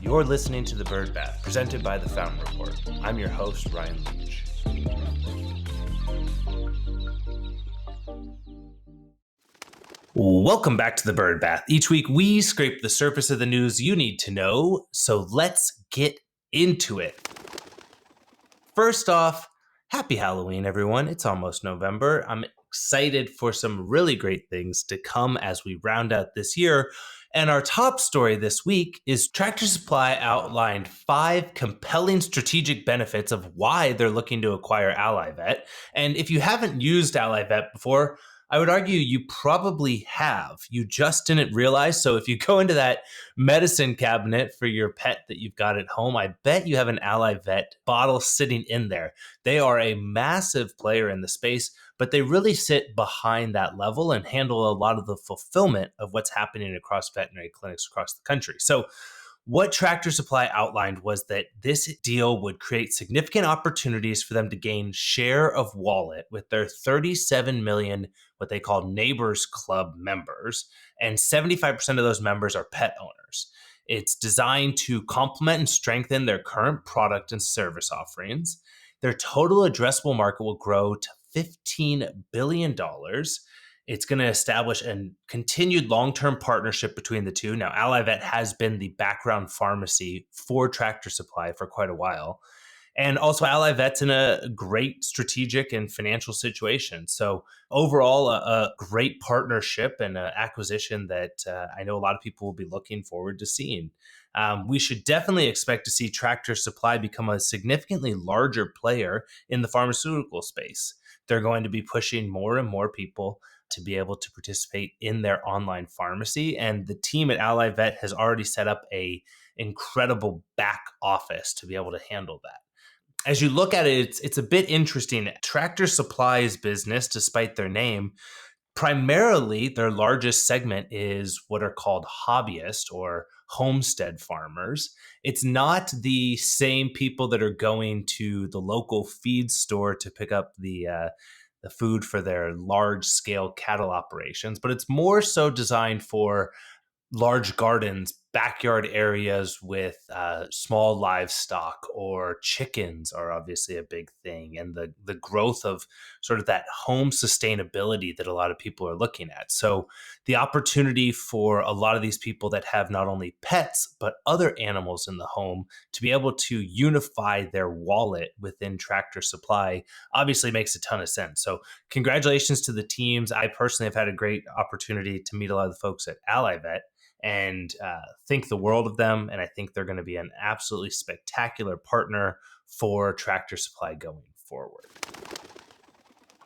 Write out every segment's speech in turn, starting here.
You're listening to The Bird Bath, presented by The Fountain Report. I'm your host, Ryan Leach. Welcome back to The Bird Bath. Each week, we scrape the surface of the news you need to know, so let's get into it. First off, happy Halloween, everyone. It's almost November. I'm excited for some really great things to come as we round out this year. And our top story this week is Tractor Supply outlined 5 compelling strategic benefits of why they're looking to acquire Allivet. And if you haven't used Allivet before, I would argue you probably have. You just didn't realize. So if you go into that medicine cabinet for your pet that you've got at home, I bet you have an Allivet bottle sitting in there. They are a massive player in the space, but they really sit behind that level and handle a lot of the fulfillment of what's happening across veterinary clinics across the country. So what Tractor Supply outlined was that this deal would create significant opportunities for them to gain share of wallet with their 37 million, what they call Neighbors Club members, and 75% of those members are pet owners. It's designed to complement and strengthen their current product and service offerings. Their total addressable market will grow to $15 billion. It's going to establish a continued long-term partnership between the two. Now, Allivet has been the background pharmacy for Tractor Supply for quite a while. And also, Allivet's in a great strategic and financial situation. So overall, a great partnership and an acquisition that I know a lot of people will be looking forward to seeing. We should definitely expect to see Tractor Supply become a significantly larger player in the pharmaceutical space. They're going to be pushing more and more people to be able to participate in their online pharmacy. And the team at Allivet has already set up a incredible back office to be able to handle that. As you look at it, it's a bit interesting. Tractor Supply's business, despite their name, primarily their largest segment is what are called hobbyists or homestead farmers. It's not the same people that are going to the local feed store to pick up the food for their large scale cattle operations, but it's more so designed for large gardens, backyard areas with small livestock, or chickens are obviously a big thing. And the growth of sort of that home sustainability that a lot of people are looking at. So the opportunity for a lot of these people that have not only pets, but other animals in the home to be able to unify their wallet within Tractor Supply obviously makes a ton of sense. So congratulations to the teams. I personally have had a great opportunity to meet a lot of the folks at Allivet and think the world of them. And I think they're going to be an absolutely spectacular partner for Tractor Supply going forward.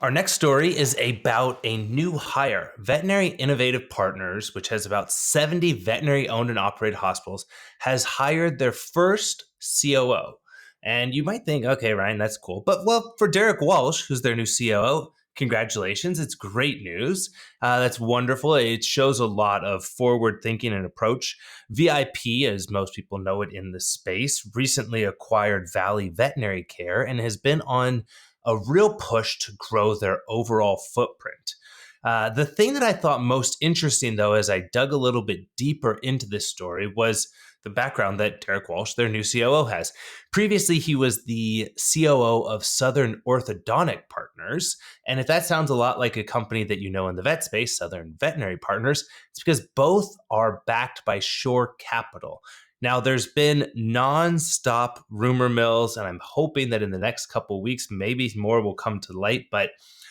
Our next story is about a new hire. Veterinary Innovative Partners, which has about 70 veterinary-owned and operated hospitals, has hired their first COO. And you might think, okay, Ryan, that's cool. But well, for Derek Walsh, who's their new COO, congratulations. It's great news. That's wonderful. It shows a lot of forward thinking and approach. VIP, as most people know it in the space, recently acquired Valley Veterinary Care and has been on a real push to grow their overall footprint. The thing that I thought most interesting, though, as I dug a little bit deeper into this story, was the background that Derek Walsh, their new COO, has. Previously, he was the COO of Southern Orthodontic Partners. And if that sounds a lot like a company that you know in the vet space, Southern Veterinary Partners, it's because both are backed by Shore Capital. Now, there's been nonstop rumor mills, and I'm hoping that in the next couple of weeks, maybe more will come to light. But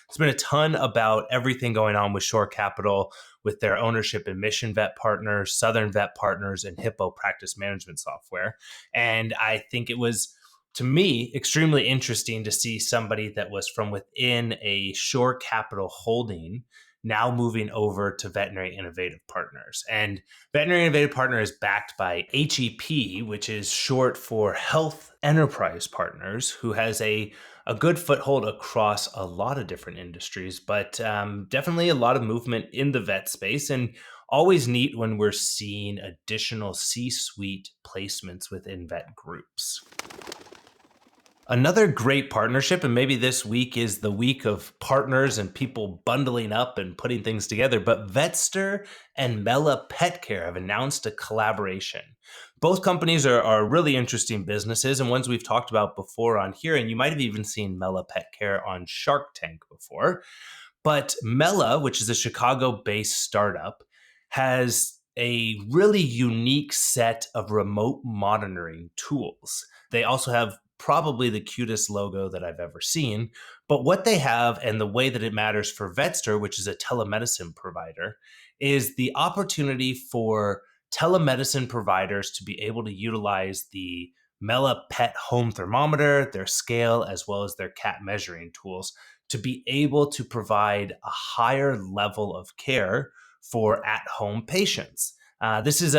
there's been a ton about everything going on with Shore Capital, with their ownership in Mission Vet Partners, Southern Vet Partners, and Hippo Practice Management Software. And I think it was, to me, extremely interesting to see somebody that was from within a Shore Capital holding now moving over to Veterinary Innovative Partners. And Veterinary Innovative Partner is backed by HEP, which is short for Health Enterprise Partners, who has a good foothold across a lot of different industries, but definitely a lot of movement in the vet space, and always neat when we're seeing additional C-suite placements within vet groups. Another great partnership, and maybe this week is the week of partners and people bundling up and putting things together, but Vetster and Mella Pet Care have announced a collaboration. Both companies are really interesting businesses and ones we've talked about before on here, and you might have even seen Mella Pet Care on Shark Tank before. But Mella, which is a Chicago based startup, has a really unique set of remote monitoring tools. They also have probably the cutest logo that I've ever seen. But what they have, and the way that it matters for Vetster, which is a telemedicine provider, is the opportunity for telemedicine providers to be able to utilize the Mella Pet Home Thermometer, their scale, as well as their cat measuring tools to be able to provide a higher level of care for at-home patients. This is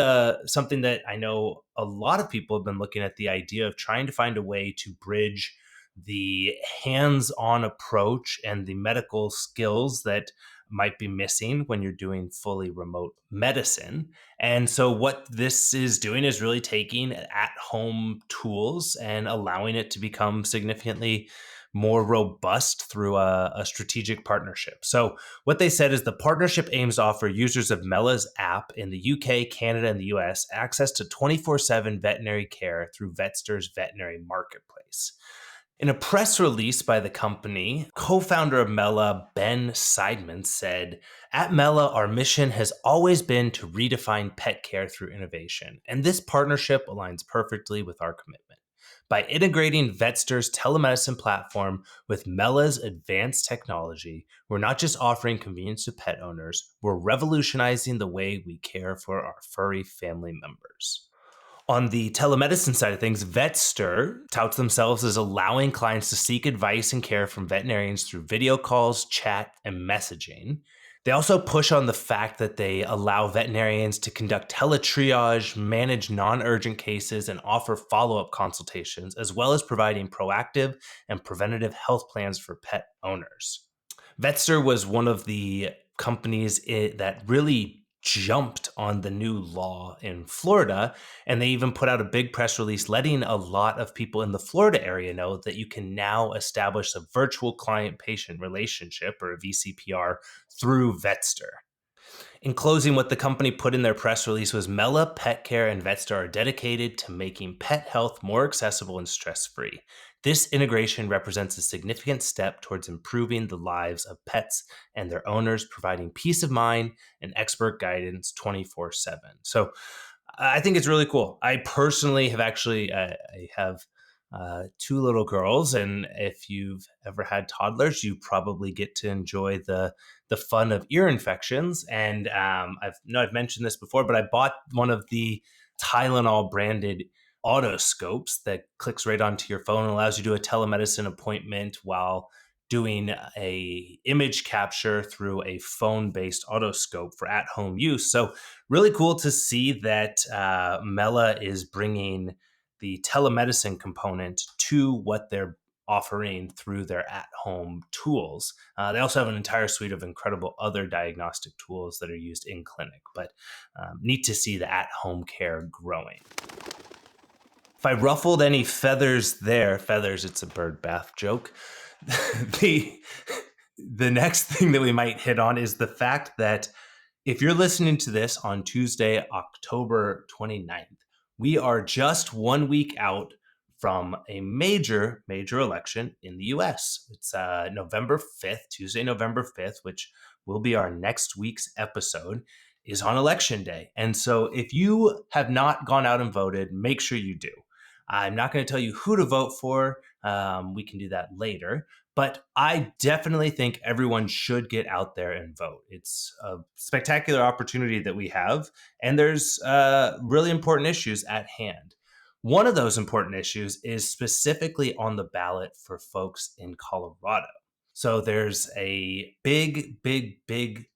something that I know a lot of people have been looking at, the idea of trying to find a way to bridge the hands-on approach and the medical skills that might be missing when you're doing fully remote medicine. And so what this is doing is really taking at-home tools and allowing it to become significantly more robust through a strategic partnership. So, what they said is the partnership aims to offer users of Mella's app in the UK, Canada, and the US access to 24/7 veterinary care through Vetster's veterinary marketplace. In a press release by the company, co founder of Mella, Ben Seidman, said, "At Mella, our mission has always been to redefine pet care through innovation, and this partnership aligns perfectly with our commitment. By integrating Vetster's telemedicine platform with Mella's advanced technology, we're not just offering convenience to pet owners, we're revolutionizing the way we care for our furry family members." On the telemedicine side of things, Vetster touts themselves as allowing clients to seek advice and care from veterinarians through video calls, chat, and messaging. They also push on the fact that they allow veterinarians to conduct teletriage, manage non urgent cases, and offer follow up consultations, as well as providing proactive and preventative health plans for pet owners. Vetster was one of the companies that really jumped on the new law in Florida. And they even put out a big press release letting a lot of people in the Florida area know that you can now establish a virtual client patient relationship, or a VCPR, through Vetster. In closing, what the company put in their press release was Mella, Pet Care, and Vetster are dedicated to making pet health more accessible and stress-free. This integration represents a significant step towards improving the lives of pets and their owners, providing peace of mind and expert guidance 24/7. So I think it's really cool. I personally have actually I have two little girls, and if you've ever had toddlers, you probably get to enjoy the fun of ear infections. And I've mentioned this before, but I bought one of the Tylenol branded otoscopes that clicks right onto your phone and allows you to do a telemedicine appointment while doing a image capture through a phone-based otoscope for at-home use. So really cool to see that Mella is bringing the telemedicine component to what they're offering through their at-home tools. They also have an entire suite of incredible other diagnostic tools that are used in clinic, but neat to see the at-home care growing. If I ruffled any feathers there, feathers, it's a bird bath joke. the the next thing that we might hit on is the fact that if you're listening to this on Tuesday, October 29th, we are just 1 week out from a major election in the US. It's November 5th, Tuesday, November 5th, which will be our next week's episode, is on election day. And so if you have not gone out and voted, make sure you do. I'm not going to tell you who to vote for. We can do that later. But I definitely think everyone should get out there and vote. It's a spectacular opportunity that we have, and there's really important issues at hand. One of those important issues is specifically on the ballot for folks in Colorado. So there's a big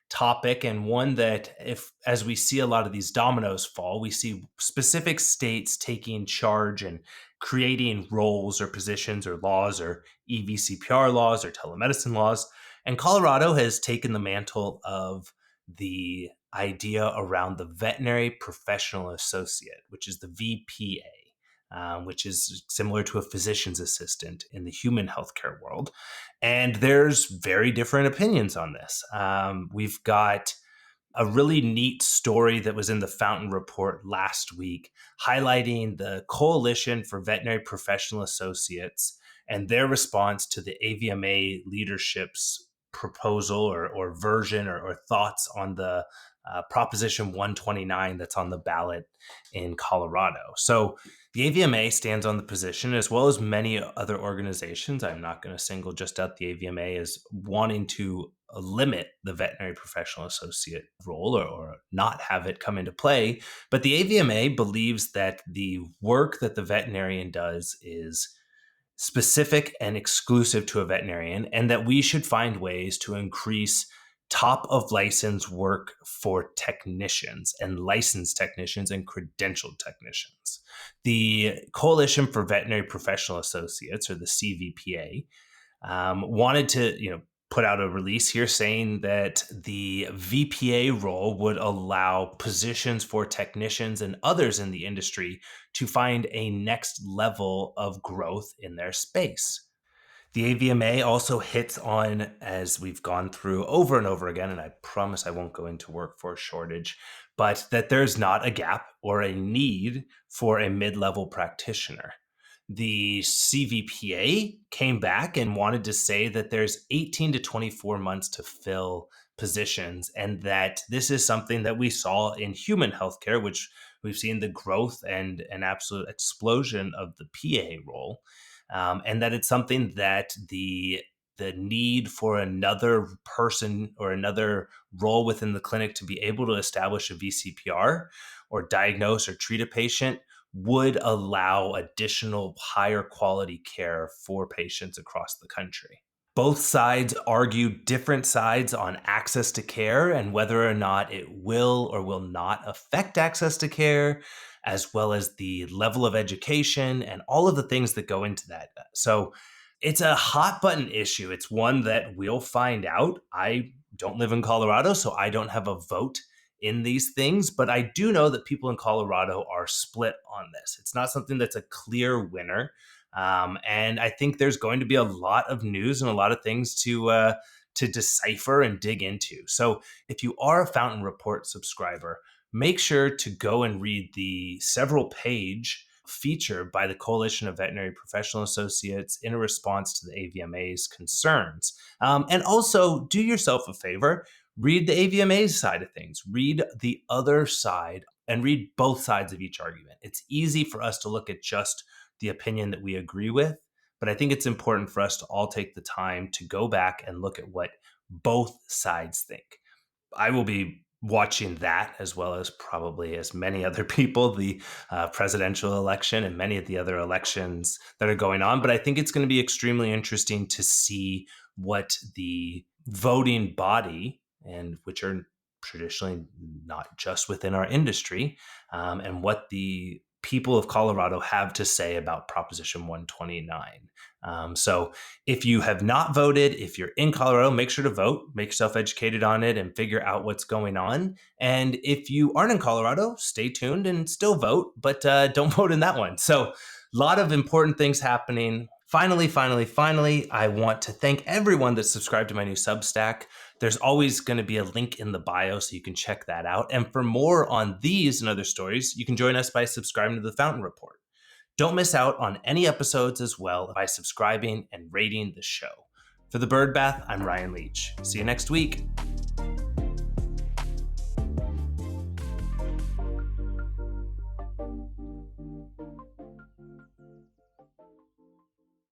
topic, and one that, if as we see a lot of these dominoes fall, we see specific states taking charge and creating roles or positions or laws or EVCPR laws or telemedicine laws. And Colorado has taken the mantle of the idea around the Veterinary Professional Associate, which is the VPA. which is similar to a physician's assistant in the human healthcare world. And there's very different opinions on this. We've got a really neat story that was in the Fountain Report last week, highlighting the Coalition for Veterinary Professional Associates and their response to the AVMA leadership's proposal or version or thoughts on the Proposition 129 that's on the ballot in Colorado. So the AVMA stands on the position, as well as many other organizations. I'm not going to single just out the AVMA as wanting to limit the veterinary professional associate role or not have it come into play. But the AVMA believes that the work that the veterinarian does is specific and exclusive to a veterinarian, and that we should find ways to increase top of license work for technicians and licensed technicians and credentialed technicians. The Coalition for Veterinary Professional Associates, or the CVPA, wanted to, put out a release here saying that the VPA role would allow positions for technicians and others in the industry to find a next level of growth in their space. The AVMA also hits on, as we've gone through over and over again, and I promise I won't go into workforce shortage, but that there's not a gap or a need for a mid-level practitioner. The CVPA came back and wanted to say that there's 18 to 24 months to fill positions, and that this is something that we saw in human healthcare, which we've seen the growth and an absolute explosion of the PA role, and that it's something that the need for another person or another role within the clinic to be able to establish a VCPR or diagnose or treat a patient would allow additional higher quality care for patients across the country. Both sides argue different sides on access to care and whether or not it will or will not affect access to care, as well as the level of education and all of the things that go into that. So it's a hot button issue. It's one that we'll find out. I don't live in Colorado, so I don't have a vote in these things, but I do know that people in Colorado are split on this. It's not something that's a clear winner. And I think there's going to be a lot of news and a lot of things to decipher and dig into. So if you are a Fountain Report subscriber, make sure to go and read the several page feature by the Coalition of Veterinary Professional Associates in a response to the AVMA's concerns. And also do yourself a favor, read the AVMA's side of things, read the other side, and read both sides of each argument. It's easy for us to look at just the opinion that we agree with, but I think it's important for us to all take the time to go back and look at what both sides think. I will be watching that, as well as probably as many other people, the presidential election and many of the other elections that are going on. But I think it's going to be extremely interesting to see what the voting body, and which are traditionally not just within our industry, and what the people of Colorado have to say about Proposition 129. So if you have not voted, if you're in Colorado, make sure to vote, make yourself educated on it and figure out what's going on. And if you aren't in Colorado, stay tuned and still vote, but don't vote in that one. So a lot of important things happening. Finally, I want to thank everyone that subscribed to my new Substack. There's always going to be a link in the bio, so you can check that out. And for more on these and other stories, you can join us by subscribing to the Fountain Report. Don't miss out on any episodes as well by subscribing and rating the show. For the Bird Bath, I'm Ryan Leach. See you next week.